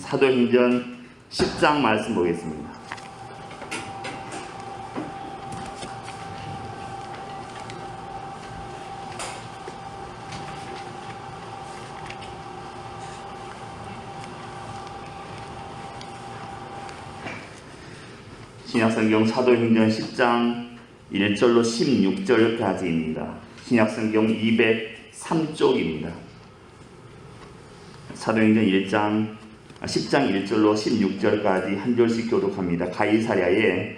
사도행전 10장 말씀 보겠습니다. 신약성경 사도행전 10장 1절로 16절까지입니다. 신약성경 203쪽입니다. 사도행전 10장 1절로 16절까지 한 절씩 교독합니다. 가이사랴에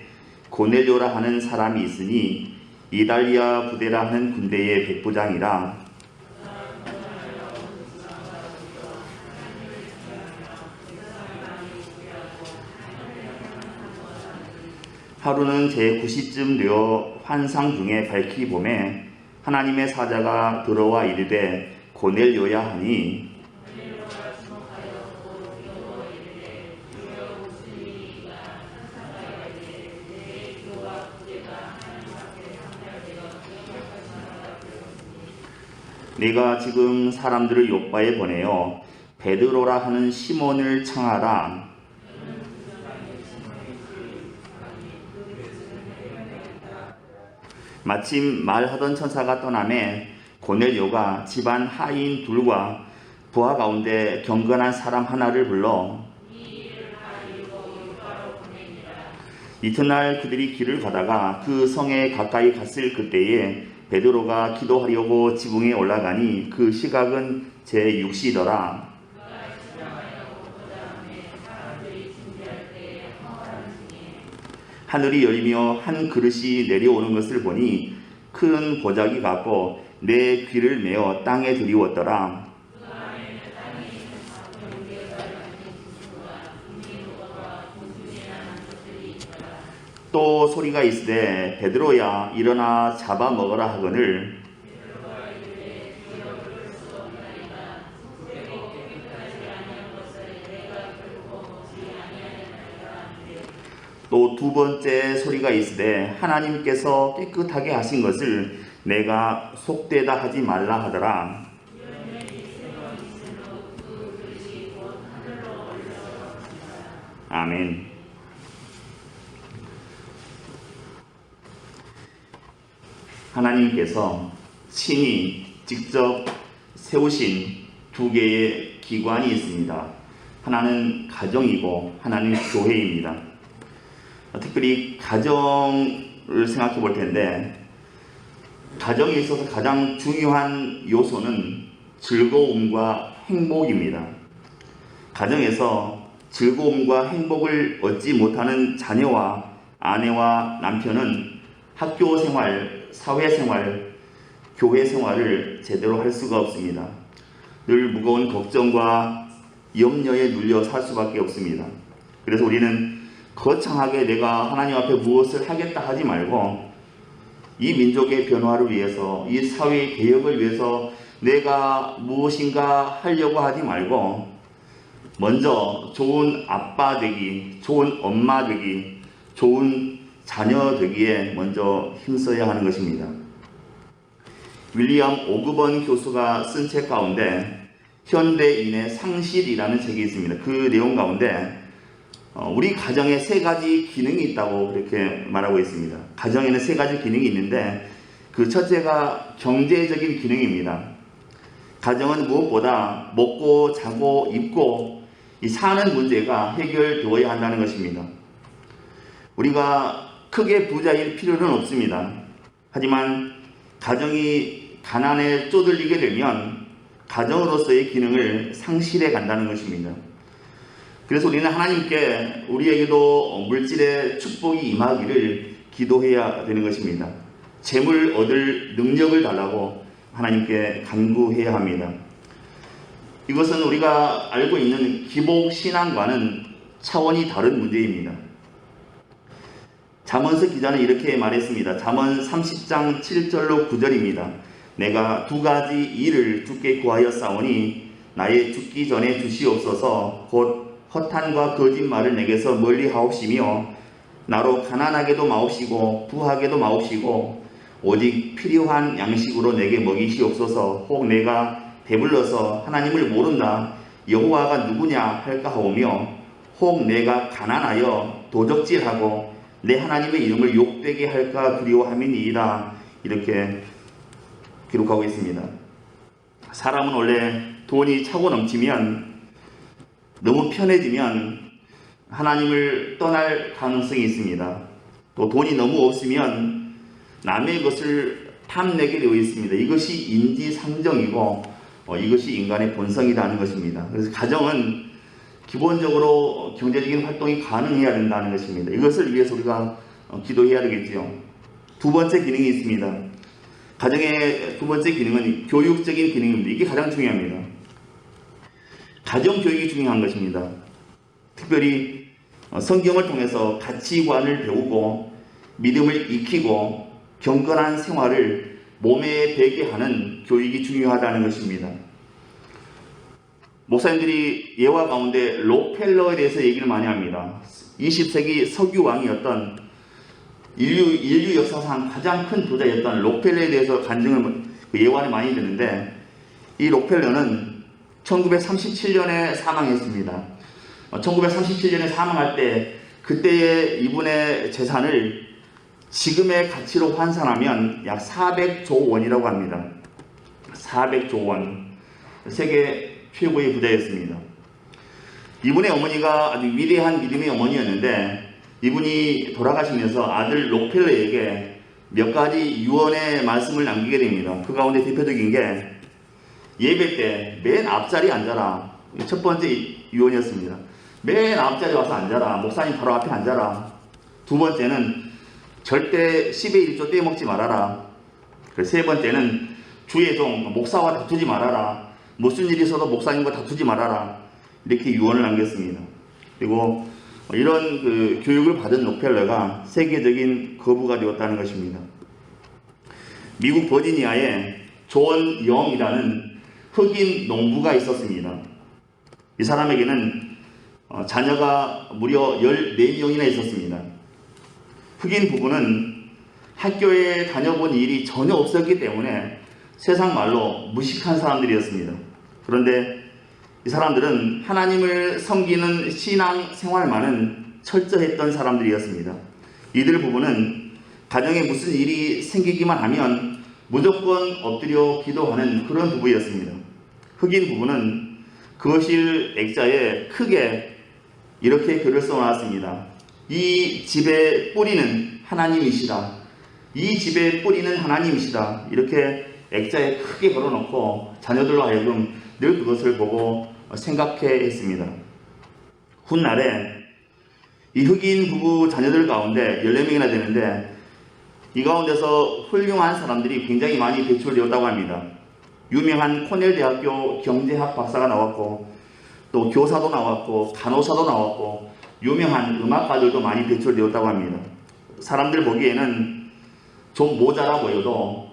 고넬료라 하는 사람이 있으니 이달리아 부대라 하는 군대의 백부장이라. 하루는 제9시쯤 되어 환상 중에 밝히 보매 하나님의 사자가 들어와 이르되 고넬료야 하니 내가 지금 사람들을 요바에 보내어 베드로라 하는 시몬을 청하라. 마침 말하던 천사가 떠나매 고넬료가 집안 하인 둘과 부하 가운데 경건한 사람 하나를 불러 이튿날 그들이 길을 가다가 그 성에 가까이 갔을 그때에 베드로가 기도하려고 지붕에 올라가니 그 시각은 제6시더라. 하늘이 열리며 한 그릇이 내려오는 것을 보니 큰 보자기 같고 내 귀를 메어 땅에 들이웠더라. 또 소리가 있으되 베드로야 일어나 잡아 먹으라 하거늘 또 두 번째 소리가 있으되 하나님께서 깨끗하게 하신 것을 내가 속되다 하지 말라 하더라. 아멘. 하나님께서 친히 직접 세우신 두 개의 기관이 있습니다. 하나는 가정이고 하나는 교회입니다. 특별히 가정을 생각해 볼 텐데, 가정에 있어서 가장 중요한 요소는 즐거움과 행복입니다. 가정에서 즐거움과 행복을 얻지 못하는 자녀와 아내와 남편은 학교 생활, 사회 생활, 교회 생활을 제대로 할 수가 없습니다. 늘 무거운 걱정과 염려에 눌려 살 수밖에 없습니다. 그래서 우리는 거창하게 내가 하나님 앞에 무엇을 하겠다 하지 말고 이 민족의 변화를 위해서, 이 사회의 개혁을 위해서 내가 무엇인가 하려고 하지 말고 먼저 좋은 아빠 되기, 좋은 엄마 되기, 좋은 자녀 되기에 먼저 힘써야 하는 것입니다. 윌리엄 오그번 교수가 쓴 책 가운데 현대인의 상실이라는 책이 있습니다. 그 내용 가운데 우리 가정에 세 가지 기능이 있다고 그렇게 말하고 있습니다. 가정에는 세 가지 기능이 있는데 그 첫째가 경제적인 기능입니다. 가정은 무엇보다 먹고 자고 입고 이 사는 문제가 해결되어야 한다는 것입니다. 우리가 크게 부자일 필요는 없습니다. 하지만 가정이 가난에 쪼들리게 되면 가정으로서의 기능을 상실해 간다는 것입니다. 그래서 우리는 하나님께 우리에게도 물질의 축복이 임하기를 기도해야 되는 것입니다. 재물 얻을 능력을 달라고 하나님께 간구해야 합니다. 이것은 우리가 알고 있는 기복신앙과는 차원이 다른 문제입니다. 잠언서 기자는 이렇게 말했습니다. 잠언 30장 7절로 9절입니다. 내가 두 가지 일을 주께 구하였사오니 나의 죽기 전에 주시옵소서. 곧 허탄과 거짓말을 내게서 멀리 하옵시며 나로 가난하게도 마옵시고 부하게도 마옵시고 오직 필요한 양식으로 내게 먹이시옵소서. 혹 내가 배불러서 하나님을 모른다 여호와가 누구냐 할까 하오며 혹 내가 가난하여 도적질하고 내 하나님의 이름을 욕되게 할까 두려워함이니이다. 이렇게 기록하고 있습니다. 사람은 원래 돈이 차고 넘치면 너무 편해지면 하나님을 떠날 가능성이 있습니다. 또 돈이 너무 없으면 남의 것을 탐내게 되어 있습니다. 이것이 인지상정이고 이것이 인간의 본성이라는 것입니다. 그래서 가정은 기본적으로 경제적인 활동이 가능해야 된다는 것입니다. 이것을 위해서 우리가 기도해야 되겠죠. 두 번째 기능이 있습니다. 가정의 두 번째 기능은 교육적인 기능입니다. 이게 가장 중요합니다. 가정 교육이 중요한 것입니다. 특별히 성경을 통해서 가치관을 배우고 믿음을 익히고 경건한 생활을 몸에 배게 하는 교육이 중요하다는 것입니다. 목사님들이 예화 가운데 록펠러에 대해서 얘기를 많이 합니다. 20세기 석유왕이었던 인류 역사상 가장 큰 부자였던 록펠러에 대해서 간증을 예화를 많이 듣는데, 이 록펠러는 1937년에 사망했습니다. 1937년에 사망할 때 그때의 이분의 재산을 지금의 가치로 환산하면 약 400조 원이라고 합니다. 400조 원. 세계 최고의 부자였습니다. 이분의 어머니가 아주 위대한 믿음의 어머니였는데, 이분이 돌아가시면서 아들 록펠러에게 몇 가지 유언의 말씀을 남기게 됩니다. 그 가운데 대표적인 게 예배 때 맨 앞자리에 앉아라. 첫 번째 유언이었습니다. 맨 앞자리에 와서 앉아라. 목사님 바로 앞에 앉아라. 두 번째는 절대 10의 1조 떼먹지 말아라. 세 번째는 주의 종 목사와 다투지 말아라. 무슨 일이 있어도 목사님과 다투지 말아라. 이렇게 유언을 남겼습니다. 그리고 이런 교육을 받은 록펠러가 세계적인 거부가 되었다는 것입니다. 미국 버지니아에 존 영이라는 흑인 농부가 있었습니다. 이 사람에게는 자녀가 무려 14명이나 있었습니다. 흑인 부부는 학교에 다녀본 일이 전혀 없었기 때문에 세상 말로 무식한 사람들이었습니다. 그런데 이 사람들은 하나님을 섬기는 신앙 생활만은 철저했던 사람들이었습니다. 이들 부부는 가정에 무슨 일이 생기기만 하면 무조건 엎드려 기도하는 그런 부부였습니다. 흑인 부부는 거실 액자에 크게 이렇게 글을 써놨습니다. 이 집의 뿌리는 하나님이시다. 이 집의 뿌리는 하나님이시다. 이렇게 액자에 크게 걸어놓고 자녀들로 하여금 늘 그것을 보고 생각해 했습니다. 훗날에 이 흑인 부부 자녀들 가운데 14명이나 되는데, 이 가운데서 훌륭한 사람들이 굉장히 많이 배출되었다고 합니다. 유명한 코넬 대학교 경제학 박사가 나왔고, 또 교사도 나왔고, 간호사도 나왔고, 유명한 음악가들도 많이 배출되었다고 합니다. 사람들 보기에는 좀 모자라 보여도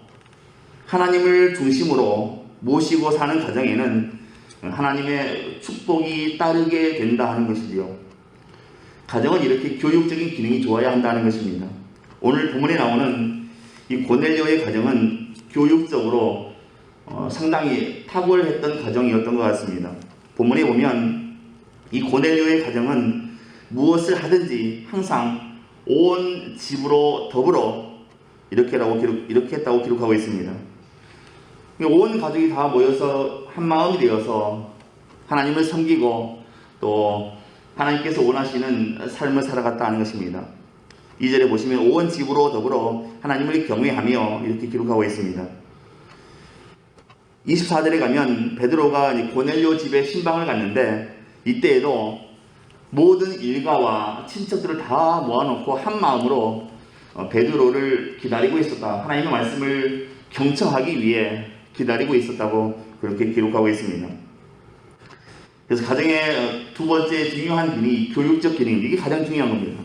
하나님을 중심으로 모시고 사는 가정에는 하나님의 축복이 따르게 된다 하는 것이지요. 가정은 이렇게 교육적인 기능이 좋아야 한다는 것입니다. 오늘 본문에 나오는 이 고넬료의 가정은 교육적으로 상당히 탁월했던 가정이었던 것 같습니다. 본문에 보면 이 고넬료의 가정은 무엇을 하든지 항상 온 집으로 더불어 이렇게 했다고 기록하고 있습니다. 온 가족이 다 모여서 한 마음이 되어서 하나님을 섬기고 또 하나님께서 원하시는 삶을 살아갔다는 것입니다. 2절에 보시면 온 집으로 더불어 하나님을 경외하며 이렇게 기록하고 있습니다. 24절에 가면 베드로가 고넬료 집에 신방을 갔는데, 이때에도 모든 일가와 친척들을 다 모아놓고 한 마음으로 베드로를 기다리고 있었다. 하나님의 말씀을 경청하기 위해 기다리고 있었다고 그렇게 기록하고 있습니다. 그래서 가정의 두 번째 중요한 기능이 교육적 기능입니다. 이게 가장 중요한 겁니다.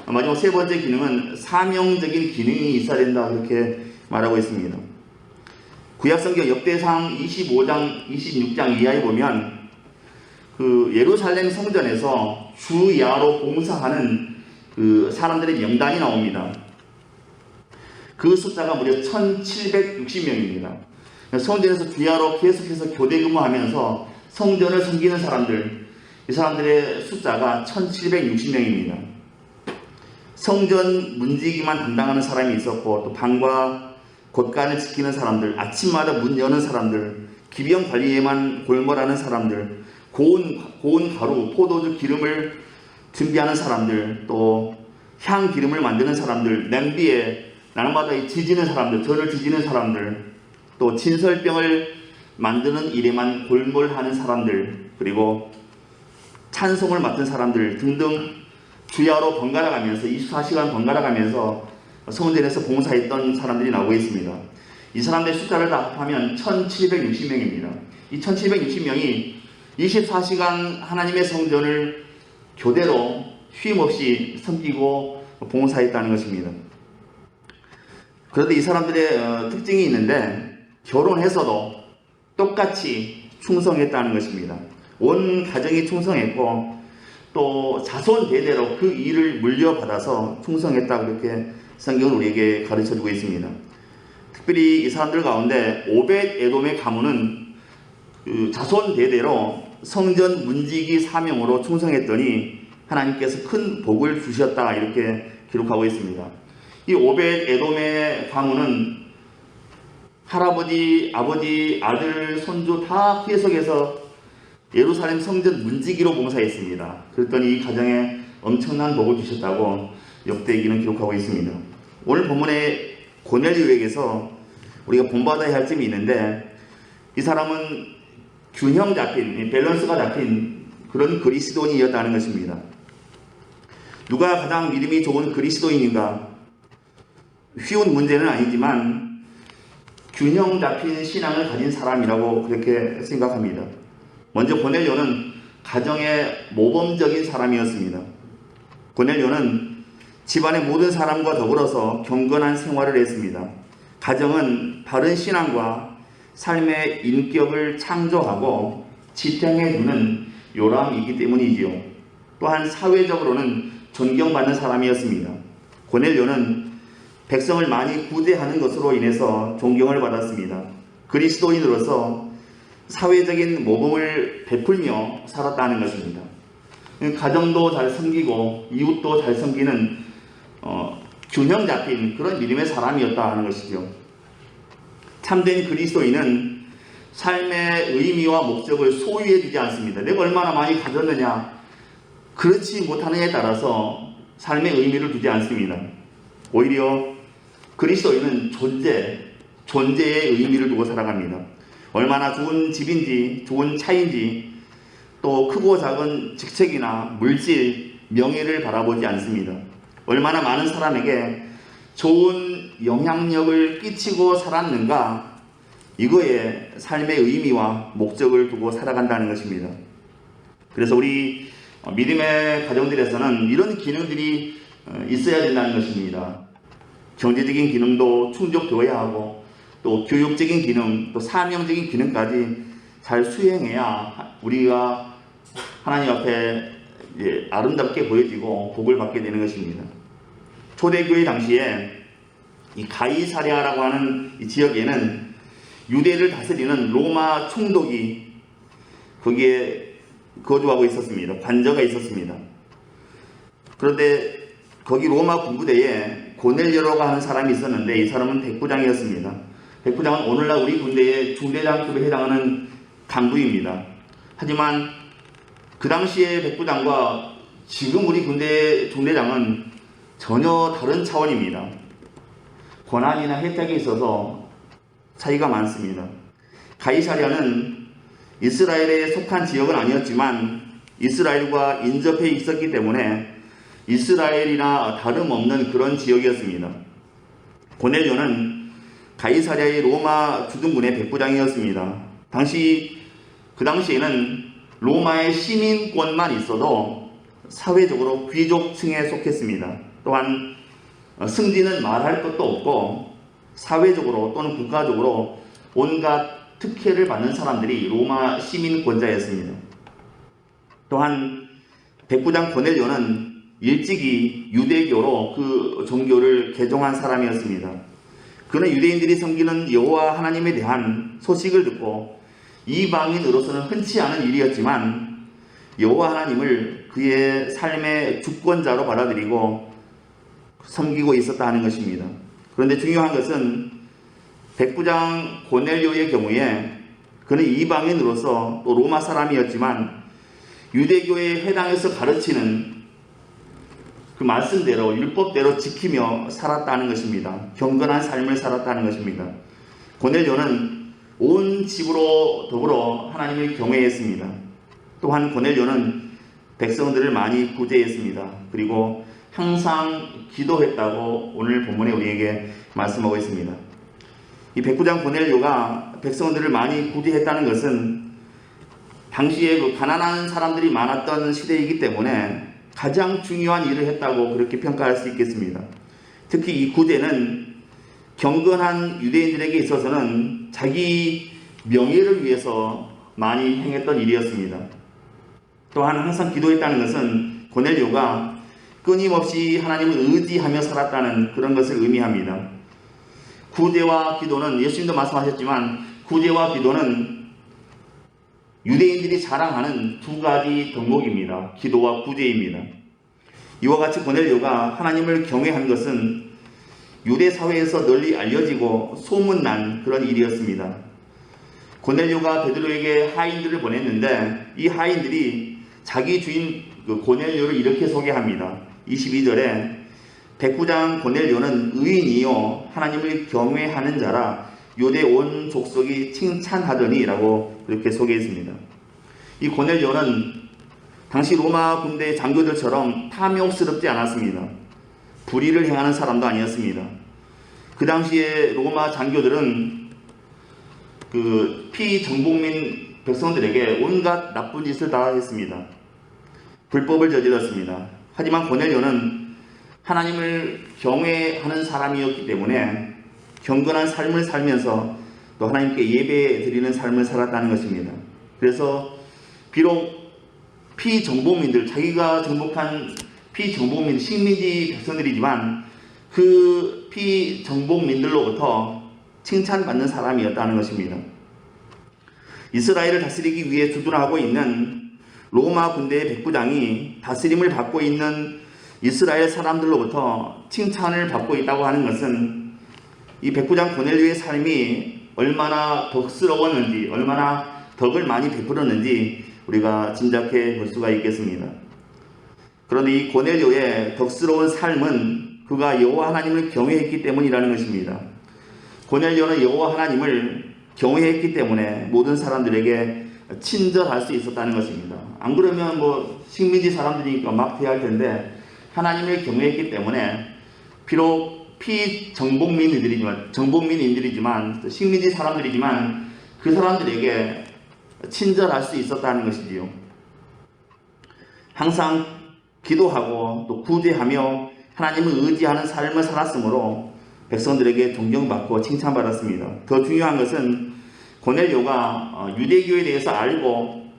마지막 세 번째 기능은 사명적인 기능이 있어야 된다, 그렇게 말하고 있습니다. 구약성경 역대상 25장, 26장 이하에 보면 그 예루살렘 성전에서 주야로 봉사하는 그 사람들의 명단이 나옵니다. 그 숫자가 무려 1760명입니다. 성전에서 주야로 계속해서 교대 근무하면서 성전을 섬기는 사람들, 이 사람들의 숫자가 1760명입니다. 성전 문지기만 담당하는 사람이 있었고, 또 방과 곳간을 지키는 사람들, 아침마다 문 여는 사람들, 기병 관리에만 골몰하는 사람들, 고운 가루, 포도주 기름을 준비하는 사람들, 또 향 기름을 만드는 사람들, 냄비에 날마다 지지는 사람들, 전을 지지는 사람들, 또 진설병을 만드는 일에만 골몰하는 사람들, 그리고 찬송을 맡은 사람들 등등 주야로 번갈아 가면서 24시간 번갈아 가면서 성전에서 봉사했던 사람들이 나오고 있습니다. 이 사람들의 숫자를 다 합하면 1760명입니다. 이 1760명이 24시간 하나님의 성전을 교대로 쉼없이 섬기고 봉사했다는 것입니다. 그런데 이 사람들의 특징이 있는데, 결혼해서도 똑같이 충성했다는 것입니다. 온 가정이 충성했고, 또 자손 대대로 그 일을 물려받아서 충성했다고 그렇게 성경은 우리에게 가르쳐주고 있습니다. 특별히 이 사람들 가운데 오벳 에돔의 가문은 그 자손 대대로 성전 문지기 사명으로 충성했더니 하나님께서 큰 복을 주셨다, 이렇게 기록하고 있습니다. 이 오벳 에돔의 가문은 할아버지, 아버지, 아들, 손주 다 계속해서 예루살렘 성전 문지기로 봉사했습니다. 그랬더니 이 가정에 엄청난 복을 주셨다고 역대기는 기록하고 있습니다. 오늘 본문의 고넬료에게서 우리가 본받아야 할 점이 있는데, 이 사람은 균형 잡힌, 밸런스가 잡힌 그런 그리스도인이었다는 것입니다. 누가 가장 믿음이 좋은 그리스도인인가? 쉬운 문제는 아니지만 균형 잡힌 신앙을 가진 사람이라고 그렇게 생각합니다. 먼저 고넬료는 가정의 모범적인 사람이었습니다. 고넬료는 집안의 모든 사람과 더불어서 경건한 생활을 했습니다. 가정은 바른 신앙과 삶의 인격을 창조하고 지탱해주는 요람이기 때문이지요. 또한 사회적으로는 존경받는 사람이었습니다. 고넬료는 백성을 많이 구제하는 것으로 인해서 존경을 받았습니다. 그리스도인으로서 사회적인 모범을 베풀며 살았다는 것입니다. 가정도 잘 섬기고 이웃도 잘 섬기는 균형 잡힌 그런 믿음의 사람이었다 하는 것이죠. 참된 그리스도인은 삶의 의미와 목적을 소유해 주지 않습니다. 내가 얼마나 많이 가졌느냐, 그렇지 못하느냐에 따라서 삶의 의미를 두지 않습니다. 오히려 그리스도인은 존재의 의미를 두고 살아갑니다. 얼마나 좋은 집인지, 좋은 차인지, 또 크고 작은 직책이나 물질, 명예를 바라보지 않습니다. 얼마나 많은 사람에게 좋은 영향력을 끼치고 살았는가, 이거에 삶의 의미와 목적을 두고 살아간다는 것입니다. 그래서 우리 믿음의 가정들에서는 이런 기능들이 있어야 된다는 것입니다. 경제적인 기능도 충족되어야 하고, 또 교육적인 기능, 또 사명적인 기능까지 잘 수행해야 우리가 하나님 앞에 아름답게 보여지고 복을 받게 되는 것입니다. 초대교회 당시에 이 가이사랴라고 하는 이 지역에는 유대를 다스리는 로마 총독이 거기에 거주하고 있었습니다. 관저가 있었습니다. 그런데 거기 로마 군부대에 고넬료라고 하는 사람이 있었는데, 이 사람은 백부장이었습니다. 백부장은 오늘날 우리 군대의 중대장급에 해당하는 간부입니다. 하지만 그 당시의 백부장과 지금 우리 군대의 중대장은 전혀 다른 차원입니다. 권한이나 혜택이 있어서 차이가 많습니다. 가이사랴는 이스라엘에 속한 지역은 아니었지만 이스라엘과 인접해 있었기 때문에 이스라엘이나 다름없는 그런 지역이었습니다. 고넬료는 가이사랴의 로마 주둔군의 백부장이었습니다. 그 당시에는 로마의 시민권만 있어도 사회적으로 귀족층에 속했습니다. 또한 승진은 말할 것도 없고 사회적으로 또는 국가적으로 온갖 특혜를 받는 사람들이 로마 시민권자였습니다. 또한 백부장 고넬료는 일찍이 유대교로 그 종교를 개종한 사람이었습니다. 그는 유대인들이 섬기는 여호와 하나님에 대한 소식을 듣고 이방인으로서는 흔치 않은 일이었지만 여호와 하나님을 그의 삶의 주권자로 받아들이고 섬기고 있었다 하는 것입니다. 그런데 중요한 것은 백부장 고넬료의 경우에 그는 이방인으로서 또 로마 사람이었지만 유대교의 회당에서 가르치는 그 말씀대로 율법대로 지키며 살았다는 것입니다. 경건한 삶을 살았다는 것입니다. 고넬료는 온 집으로 더불어 하나님을 경외했습니다. 또한 고넬료는 백성들을 많이 구제했습니다. 그리고 항상 기도했다고 오늘 본문에 우리에게 말씀하고 있습니다. 이 백부장 고넬료가 백성들을 많이 구제했다는 것은 당시에 그 가난한 사람들이 많았던 시대이기 때문에 가장 중요한 일을 했다고 그렇게 평가할 수 있겠습니다. 특히 이 구제는 경건한 유대인들에게 있어서는 자기 명예를 위해서 많이 행했던 일이었습니다. 또한 항상 기도했다는 것은 고넬료가 끊임없이 하나님을 의지하며 살았다는 그런 것을 의미합니다. 구제와 기도는 예수님도 말씀하셨지만 구제와 기도는 유대인들이 자랑하는 두 가지 덕목입니다. 기도와 구제입니다. 이와 같이 고넬료가 하나님을 경외한 것은 유대 사회에서 널리 알려지고 소문난 그런 일이었습니다. 고넬료가 베드로에게 하인들을 보냈는데 이 하인들이 자기 주인 고넬료를 이렇게 소개합니다. 22절에 백부장 고넬료는 의인이요 하나님을 경외하는 자라 유대 온 족속이 칭찬하더니 라고 그렇게 소개했습니다. 이 고넬료는 당시 로마 군대 장교들처럼 탐욕스럽지 않았습니다. 불의를 행하는 사람도 아니었습니다. 그 당시에 로마 장교들은 그 피정복민 백성들에게 온갖 나쁜 짓을 다 했습니다. 불법을 저질렀습니다. 하지만 고넬료는 하나님을 경외하는 사람이었기 때문에 경건한 삶을 살면서 또 하나님께 예배 드리는 삶을 살았다는 것입니다. 그래서 비록 피정복민들, 자기가 정복한 피정복민, 식민지 백성들이지만 그 피정복민들로부터 칭찬받는 사람이었다는 것입니다. 이스라엘을 다스리기 위해 주둔하고 있는 로마 군대의 백부장이 다스림을 받고 있는 이스라엘 사람들로부터 칭찬을 받고 있다고 하는 것은 이 백부장 고넬료의 삶이 얼마나 덕스러웠는지, 얼마나 덕을 많이 베풀었는지 우리가 짐작해 볼 수가 있겠습니다. 그런데 이 고넬료의 덕스러운 삶은 그가 여호와 하나님을 경외했기 때문이라는 것입니다. 고넬료는 여호와 하나님을 경외했기 때문에 모든 사람들에게 친절할 수 있었다는 것입니다. 안 그러면 뭐 식민지 사람들이니까 막 대할 텐데 하나님을 경외했기 때문에 비록 피정복민인들이지만 식민지 사람들이지만 그 사람들에게 친절할 수 있었다는 것이지요. 항상 기도하고 또 구제하며 하나님을 의지하는 삶을 살았으므로 백성들에게 존경받고 칭찬받았습니다. 더 중요한 것은 고넬료가 유대교에 대해서 알고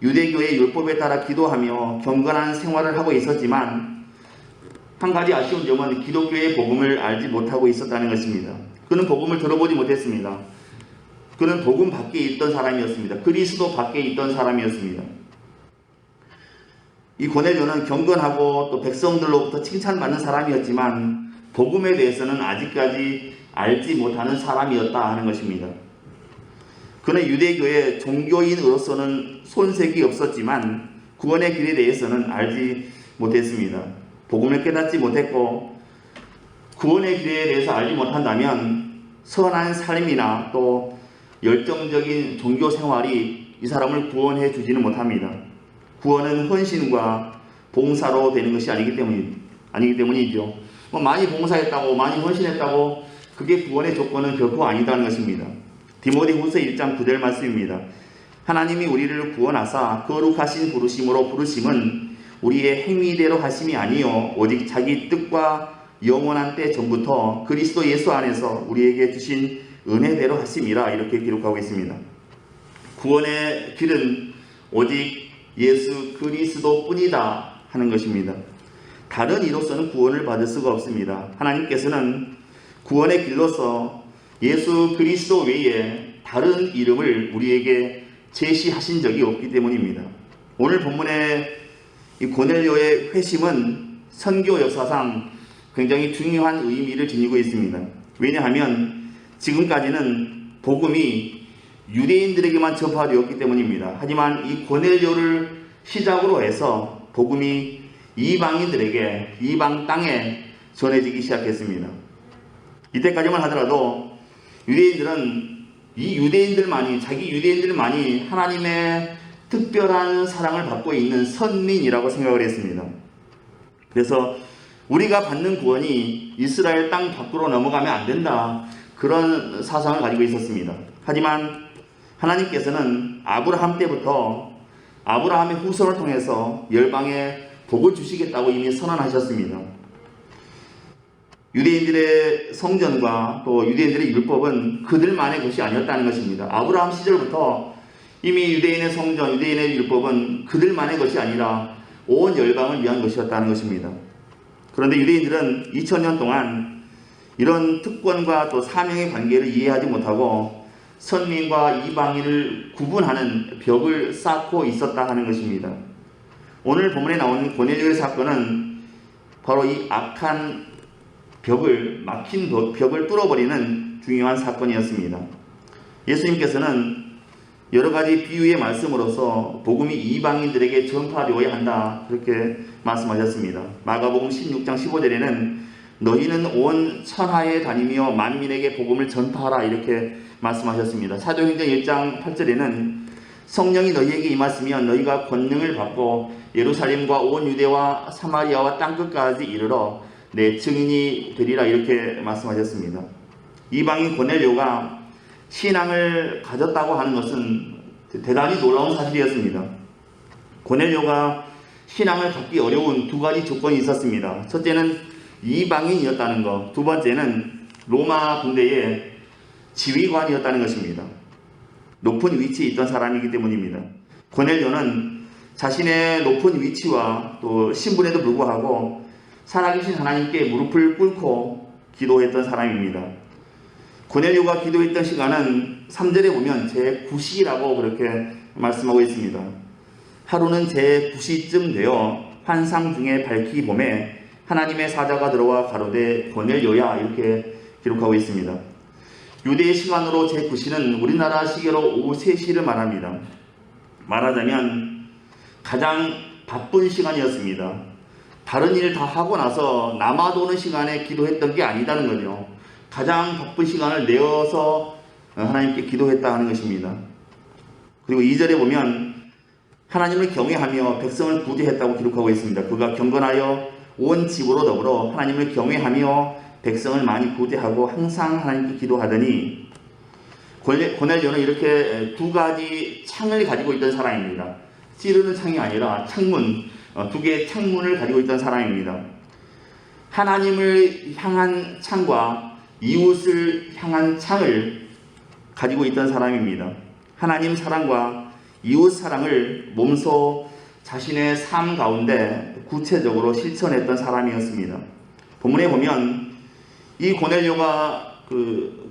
유대교의 율법에 따라 기도하며 경건한 생활을 하고 있었지만 한 가지 아쉬운 점은 기독교의 복음을 알지 못하고 있었다는 것입니다. 그는 복음을 들어보지 못했습니다. 그는 복음 밖에 있던 사람이었습니다. 그리스도 밖에 있던 사람이었습니다. 이 고넬료는 경건하고 또 백성들로부터 칭찬받는 사람이었지만 복음에 대해서는 아직까지 알지 못하는 사람이었다 하는 것입니다. 그는 유대교의 종교인으로서는 손색이 없었지만 구원의 길에 대해서는 알지 못했습니다. 복음을 깨닫지 못했고 구원의 길에 대해서 알지 못한다면 선한 삶이나 또 열정적인 종교 생활이 이 사람을 구원해 주지는 못합니다. 구원은 헌신과 봉사로 되는 것이 아니기 때문이죠. 많이 봉사했다고 많이 헌신했다고 그게 구원의 조건은 결코 아니다는 것입니다. 디모데후서 1장 9절 말씀입니다. 하나님이 우리를 구원하사 거룩하신 부르심으로 부르심은 우리의 행위대로 하심이 아니요 오직 자기 뜻과 영원한 때 전부터 그리스도 예수 안에서 우리에게 주신 은혜대로 하심이라 이렇게 기록하고 있습니다. 구원의 길은 오직 예수 그리스도 뿐이다 하는 것입니다. 다른 이로서는 구원을 받을 수가 없습니다. 하나님께서는 구원의 길로서 예수 그리스도 외에 다른 이름을 우리에게 제시하신 적이 없기 때문입니다. 오늘 본문의 이 고넬료의 회심은 선교 역사상 굉장히 중요한 의미를 지니고 있습니다. 왜냐하면 지금까지는 복음이 유대인들에게만 전파되었기 때문입니다. 하지만 이 고넬료를 시작으로 해서 복음이 이방인들에게, 이방 땅에 전해지기 시작했습니다. 이때까지만 하더라도 유대인들은 자기 유대인들만이 하나님의 특별한 사랑을 받고 있는 선민이라고 생각을 했습니다. 그래서 우리가 받는 구원이 이스라엘 땅 밖으로 넘어가면 안 된다, 그런 사상을 가지고 있었습니다. 하지만 하나님께서는 아브라함 때부터 아브라함의 후손을 통해서 열방에 복을 주시겠다고 이미 선언하셨습니다. 유대인들의 성전과 또 유대인들의 율법은 그들만의 것이 아니었다는 것입니다. 아브라함 시절부터 이미 유대인의 성전, 유대인의 율법은 그들만의 것이 아니라 온 열방을 위한 것이었다는 것입니다. 그런데 유대인들은 2000년 동안 이런 특권과 또 사명의 관계를 이해하지 못하고 선민과 이방인을 구분하는 벽을 쌓고 있었다 하는 것입니다. 오늘 본문에 나오는 고넬료의 사건은 바로 이 악한 막힌 벽을 뚫어버리는 중요한 사건이었습니다. 예수님께서는 여러 가지 비유의 말씀으로서 복음이 이방인들에게 전파되어야 한다, 그렇게 말씀하셨습니다. 마가복음 16장 15절에는 너희는 온 천하에 다니며 만민에게 복음을 전파하라, 이렇게 말씀하셨습니다. 사도행전 1장 8절에는 성령이 너희에게 임하시면 너희가 권능을 받고 예루살렘과 온 유대와 사마리아와 땅끝까지 이르러 내 증인이 되리라, 이렇게 말씀하셨습니다. 이방인 고넬료가 신앙을 가졌다고 하는 것은 대단히 놀라운 사실이었습니다. 고넬료가 신앙을 갖기 어려운 두 가지 조건이 있었습니다. 첫째는 이방인이었다는 것, 두 번째는 로마 군대의 지휘관이었다는 것입니다. 높은 위치에 있던 사람이기 때문입니다. 고넬료는 자신의 높은 위치와 또 신분에도 불구하고 살아계신 하나님께 무릎을 꿇고 기도했던 사람입니다. 고넬료가 기도했던 시간은 3절에 보면 제9시라고 그렇게 말씀하고 있습니다. 하루는 제9시쯤 되어 환상 중에 밝히 봄에 하나님의 사자가 들어와 가로되 고넬료야, 이렇게 기록하고 있습니다. 유대의 시간으로 제9시는 우리나라 시계로 오후 3시를 말합니다. 말하자면 가장 바쁜 시간이었습니다. 다른 일 다 하고 나서 남아도는 시간에 기도했던 게 아니다는 거죠. 가장 바쁜 시간을 내어서 하나님께 기도했다 하는 것입니다. 그리고 2절에 보면 하나님을 경외하며 백성을 구제했다고 기록하고 있습니다. 그가 경건하여 온 집으로 더불어 하나님을 경외하며 백성을 많이 구제하고 항상 하나님께 기도하더니, 고넬료는 이렇게 두 가지 창을 가지고 있던 사람입니다. 찌르는 창이 아니라 창문, 두 개의 창문을 가지고 있던 사람입니다. 하나님을 향한 창과 이웃을 향한 창을 가지고 있던 사람입니다. 하나님 사랑과 이웃 사랑을 몸소 자신의 삶 가운데 구체적으로 실천했던 사람이었습니다. 본문에 보면 이 고넬료가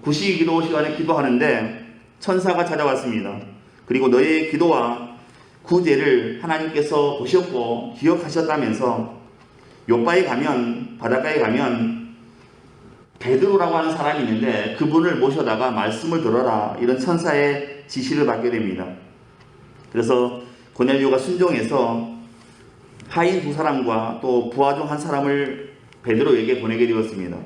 구시 기도 시간에 기도하는데 천사가 찾아왔습니다. 그리고 너의 기도와 구제를 하나님께서 보셨고 기억하셨다면서 요바에 가면, 바닷가에 가면 베드로라고 하는 사람이 있는데 그분을 모셔다가 말씀을 들어라, 이런 천사의 지시를 받게 됩니다. 그래서 고넬료가 순종해서 하인 두 사람과 또 부하 중 한 사람을 베드로에게 보내게 되었습니다.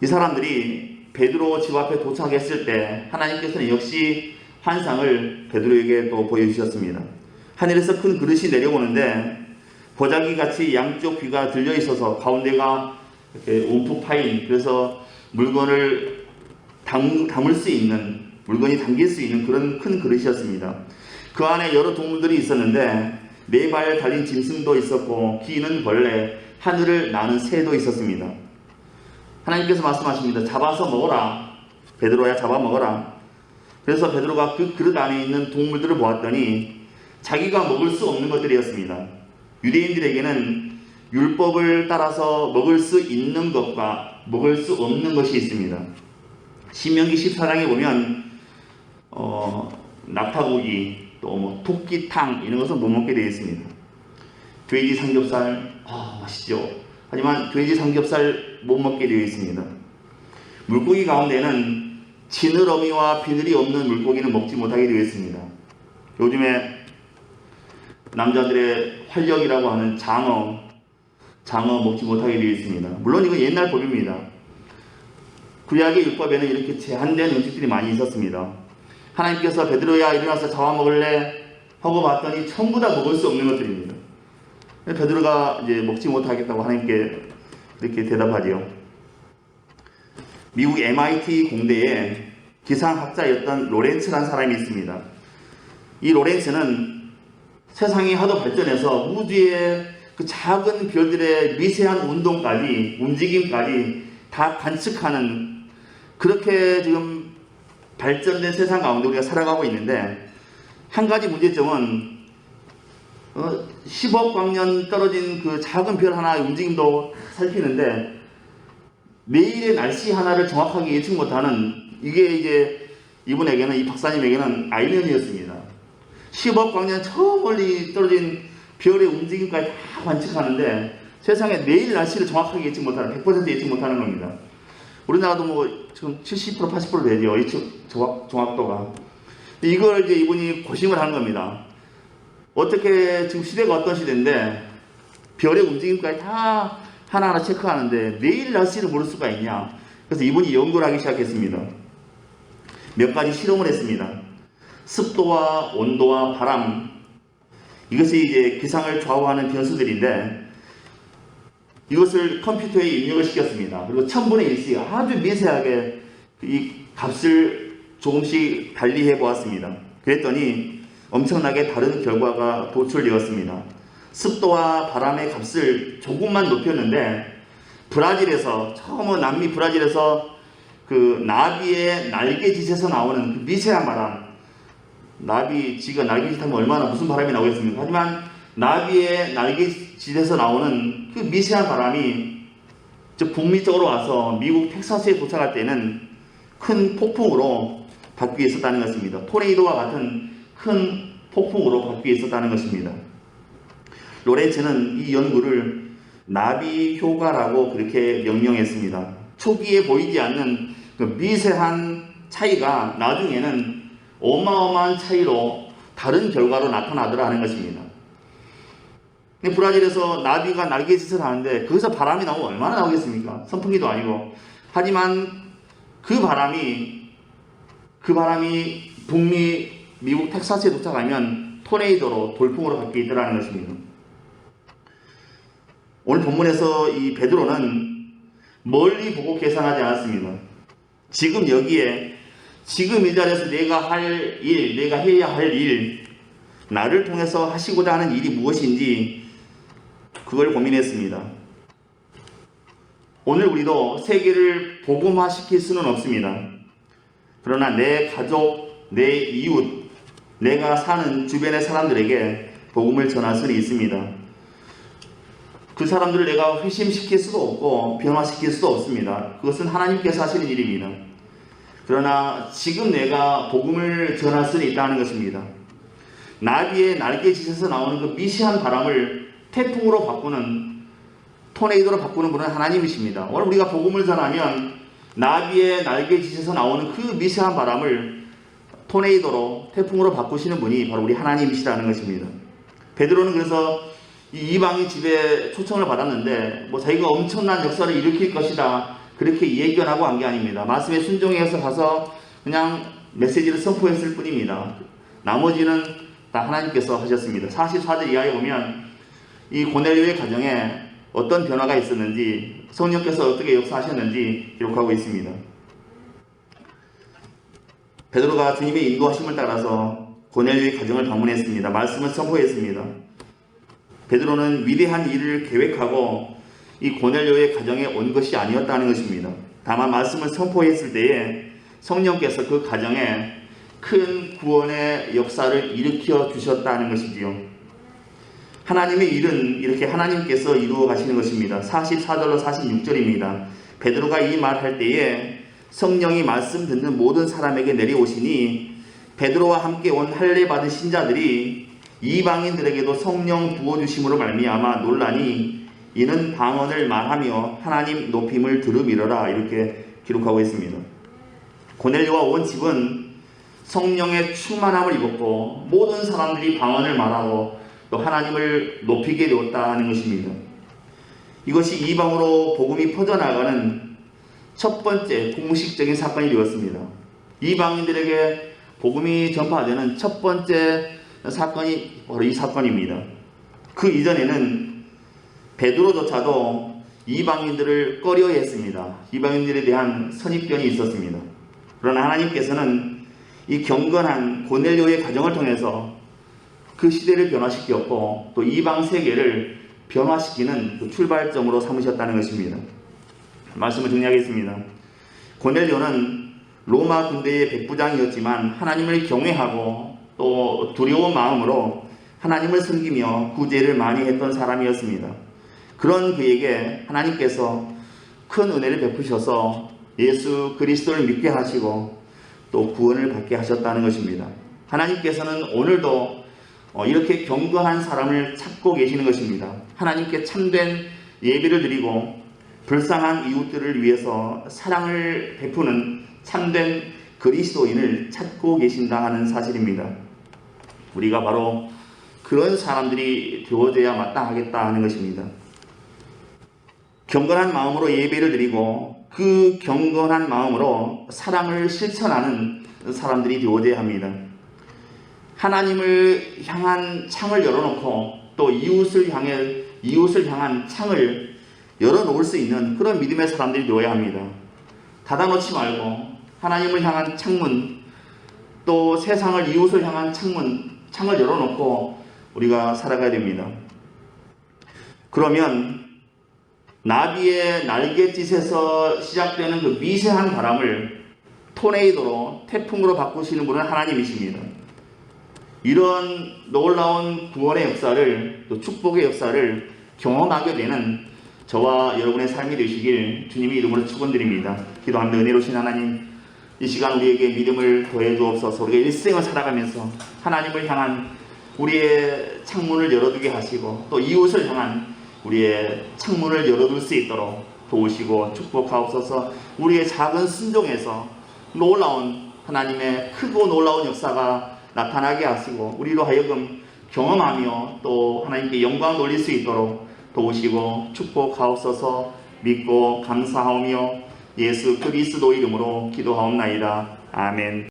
이 사람들이 베드로 집 앞에 도착했을 때 하나님께서는 역시 환상을 베드로에게 또 보여주셨습니다. 하늘에서 큰 그릇이 내려오는데 보자기같이 양쪽 귀가 들려 있어서 가운데가 이렇게 움푹 파인, 그래서 물건을 담을 수 있는, 물건이 담길 수 있는 그런 큰 그릇이었습니다. 그 안에 여러 동물들이 있었는데 4발 달린 짐승도 있었고 기는 벌레, 하늘을 나는 새도 있었습니다. 하나님께서 말씀하십니다. 잡아서 먹어라. 베드로야, 잡아 먹어라. 그래서 베드로가 그 그릇 안에 있는 동물들을 보았더니 자기가 먹을 수 없는 것들이었습니다. 유대인들에게는 율법을 따라서 먹을 수 있는 것과 먹을 수 없는 것이 있습니다. 신명기 14장에 보면 낙타고기, 또 뭐 토끼탕 이런 것은 못 먹게 되어 있습니다. 돼지 삼겹살 맛있죠. 하지만 돼지 삼겹살 못 먹게 되어 있습니다. 물고기 가운데는 지느러미와 비늘이 없는 물고기는 먹지 못하게 되어 있습니다. 요즘에 남자들의 활력이라고 하는 장어 먹지 못하게 되어 있습니다. 물론 이건 옛날 법입니다. 구약의 율법에는 이렇게 제한된 음식들이 많이 있었습니다. 하나님께서 베드로야 일어나서 잡아먹을래? 하고 봤더니 전부 다 먹을 수 없는 것들입니다. 베드로가 이제 먹지 못하겠다고 하나님께 이렇게 대답하지요. 미국 MIT 공대에 기상학자였던 로렌츠라는 사람이 있습니다. 이 로렌츠는 세상이 하도 발전해서 우주의 그 작은 별들의 미세한 운동까지, 움직임까지 다 관측하는 그렇게 지금 발전된 세상 가운데 우리가 살아가고 있는데, 한 가지 문제점은 10억 광년 떨어진 그 작은 별 하나의 움직임도 살피는데 내일의 날씨 하나를 정확하게 예측 못하는, 이게 이제 이분에게는, 이 박사님에게는 아이러니였습니다. 10억 광년 저 멀리 떨어진 별의 움직임까지 다 관측하는데 세상에 내일 날씨를 정확하게 예측 못하는, 100% 예측 못하는 겁니다. 우리나라도 뭐 지금 70% 80% 되죠, 예측 정확도가. 이걸 이제 이분이 고심을 하는 겁니다. 어떻게, 지금 시대가 어떤 시대인데 별의 움직임까지 다 하나하나 체크하는데 내일 날씨를 모를 수가 있냐. 그래서 이분이 연구를 하기 시작했습니다. 몇 가지 실험을 했습니다. 습도와 온도와 바람, 이것이 이제 기상을 좌우하는 변수들인데 이것을 컴퓨터에 입력을 시켰습니다. 그리고 1000분의 1씩 아주 미세하게 이 값을 조금씩 달리해 보았습니다. 그랬더니 엄청나게 다른 결과가 도출되었습니다. 습도와 바람의 값을 조금만 높였는데 브라질에서, 처음 남미 브라질에서 그 나비의 날개짓에서 나오는 그 미세한 바람, 나비쥐가 날개짓하면 얼마나 무슨 바람이 나오겠습니까? 하지만 나비의 날개짓에서 나오는 그 미세한 바람이 저 북미 쪽으로 와서 미국 텍사스에 도착할 때는 큰 폭풍으로 바뀌어 있었다는 것입니다. 토네이도와 같은 큰 폭풍으로 바뀌어 있었다는 것입니다. 로렌츠는 이 연구를 나비 효과라고 그렇게 명명했습니다. 초기에 보이지 않는 그 미세한 차이가 나중에는 어마어마한 차이로 다른 결과로 나타나더라 하는 것입니다. 브라질에서 나비가 날개짓을 하는데 거기서 바람이 나오면 얼마나 나오겠습니까? 선풍기도 아니고. 하지만 그 바람이 북미 미국 텍사스에 도착하면 토네이도로, 돌풍으로 바뀌어 있더라는 것입니다. 오늘 본문에서 이 베드로는 멀리 보고 계산하지 않았습니다. 지금 여기에, 지금 이 자리에서 내가 할 일, 내가 해야 할 일, 나를 통해서 하시고자 하는 일이 무엇인지 그걸 고민했습니다. 오늘 우리도 세계를 복음화시킬 수는 없습니다. 그러나 내 가족, 내 이웃, 내가 사는 주변의 사람들에게 복음을 전할 수는 있습니다. 그 사람들을 내가 회심시킬 수도 없고 변화시킬 수도 없습니다. 그것은 하나님께서 하시는 일입니다. 그러나 지금 내가 복음을 전할 수는 있다는 것입니다. 나비의 날개짓에서 나오는 그 미세한 바람을 태풍으로 바꾸는, 토네이도로 바꾸는 분은 하나님이십니다. 오늘 우리가 복음을 전하면 나비의 날개짓에서 나오는 그 미세한 바람을 토네이도로, 태풍으로 바꾸시는 분이 바로 우리 하나님이시라는 것입니다. 베드로는 그래서 이 이방인 집에 초청을 받았는데 자기가 엄청난 역사를 일으킬 것이다 그렇게 예견하고 한 게 아닙니다. 말씀에 순종해서 가서 그냥 메시지를 선포했을 뿐입니다. 나머지는 다 하나님께서 하셨습니다. 44절 이하에 보면 이 고넬료의 가정에 어떤 변화가 있었는지, 성령께서 어떻게 역사하셨는지 기록하고 있습니다. 베드로가 주님의 인도하심을 따라서 고넬료의 가정을 방문했습니다. 말씀을 선포했습니다. 베드로는 위대한 일을 계획하고 이 고넬료의 가정에 온 것이 아니었다는 것입니다. 다만 말씀을 선포했을 때에 성령께서 그 가정에 큰 구원의 역사를 일으켜 주셨다는 것이지요. 하나님의 일은 이렇게 하나님께서 이루어 가시는 것입니다. 44절로 46절입니다. 베드로가 이 말할 때에 성령이 말씀 듣는 모든 사람에게 내려오시니 베드로와 함께 온 할례 받은 신자들이 이방인들에게도 성령 부어주심으로 말미암아 논란이 이는 방언을 말하며 하나님 높임을 들음이러라 이렇게 기록하고 있습니다. 고넬료와 온 집은 성령의 충만함을 입었고 모든 사람들이 방언을 말하고 또 하나님을 높이게 되었다 하는 것입니다. 이것이 이방으로 복음이 퍼져나가는 첫 번째 공식적인 사건이 되었습니다. 이방인들에게 복음이 전파되는 첫 번째 사건이 바로 이 사건입니다. 그 이전에는 베드로조차도 이방인들을 꺼려했습니다. 이방인들에 대한 선입견이 있었습니다. 그러나 하나님께서는 이 경건한 고넬료의 가정을 통해서 그 시대를 변화시켰고 또 이방 세계를 변화시키는 그 출발점으로 삼으셨다는 것입니다. 말씀을 정리하겠습니다. 고넬료는 로마 군대의 백부장이었지만 하나님을 경외하고 또 두려운 마음으로 하나님을 섬기며 구제를 많이 했던 사람이었습니다. 그런 그에게 하나님께서 큰 은혜를 베푸셔서 예수 그리스도를 믿게 하시고 또 구원을 받게 하셨다는 것입니다. 하나님께서는 오늘도 이렇게 경건한 사람을 찾고 계시는 것입니다. 하나님께 참된 예배를 드리고 불쌍한 이웃들을 위해서 사랑을 베푸는 참된 그리스도인을 찾고 계신다 하는 사실입니다. 우리가 바로 그런 사람들이 되어져야 마땅하겠다 하는 것입니다. 경건한 마음으로 예배를 드리고 그 경건한 마음으로 사랑을 실천하는 사람들이 되어져야 합니다. 하나님을 향한 창을 열어놓고 또 이웃을 향한 창을 열어놓을 수 있는 그런 믿음의 사람들이 되어야 합니다. 닫아놓지 말고 하나님을 향한 창문 또 세상을 이웃을 향한 창을 열어놓고 우리가 살아가야 됩니다. 그러면 나비의 날갯짓에서 시작되는 그 미세한 바람을 토네이도로 태풍으로 바꾸시는 분은 하나님이십니다. 이런 놀라운 구원의 역사를 또 축복의 역사를 경험하게 되는 저와 여러분의 삶이 되시길 주님의 이름으로 축원드립니다. 기도합니다. 은혜로우신 하나님, 이 시간 우리에게 믿음을 더해 주옵소서. 우리가 일생을 살아가면서 하나님을 향한 우리의 창문을 열어두게 하시고 또 이웃을 향한 우리의 창문을 열어둘 수 있도록 도우시고 축복하옵소서. 우리의 작은 순종에서 놀라운 하나님의 크고 놀라운 역사가 나타나게 하시고 우리로 하여금 경험하며 또 하나님께 영광 돌릴 수 있도록 도우시고 축복하옵소서. 믿고 감사하오며 예수 그리스도 이름으로 기도하옵나이다. 아멘.